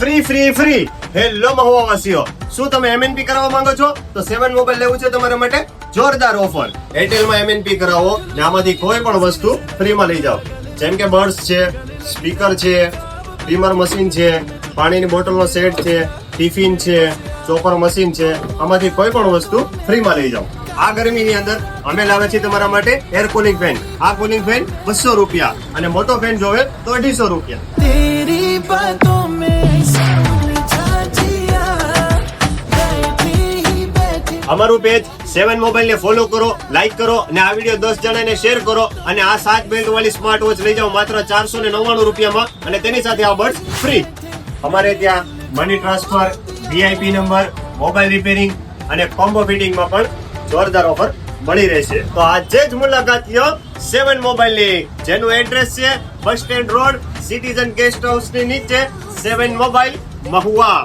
Free free free. Hello Mahuva વાસીઓ, શું તમે MNP કરાવવા માંગો છો? તો 7 મોબાઈલ લેવું છે તમારા માટે જોરદાર ઓફર. એરટેલ માં MNP કરાવો ને આમાંથી કોઈ પણ વસ્તુ ફ્રી માં લઈ જાઓ. જેમ કે બર્ડ્સ છે, સ્પીકર છે, ટ્રીમર મશીન છે, પાણીની બોટલનો સેટ છે, ટિફિન છે, ચોપર મશીન છે, આમાંથી કોઈ પણ વસ્તુ ફ્રી માં લઈ જાઓ. આ ગરમીની અંદર અમે લાવે છે તમારા માટે એર કુલિંગ ફેન. આ કુલિંગ ફેન 200 રૂપિયા અને મોટો ફેન જોવે તો 250 રૂપિયા. तेरी बातों में समझा जिया बैठी ही बैठी. અમારું પેજ 7 મોબાઈલ ને ફોલો કરો, લાઈક કરો અને આ વિડીયો 10 જણાને શેર કરો અને આ 7 બેલ્ટ વાળી સ્માર્ટ વોચ લઈ જાઓ માત્ર 499 રૂપિયામાં અને તેની સાથે આ બર્ડ્સ ફ્રી. અમારે ત્યાં money transfer, VIP number, mobile repairing અને કોમ્બો ફિટિંગમાં પણ જોરદાર ઓફર મળી રહેશે. તો આજે જ મુલાકાત લ્યો 7 મોબાઈલની, જેનું એડ્રેસ છે bus stand road, citizen guest હાઉસની નીચે 7 મોબાઈલ મહુવા.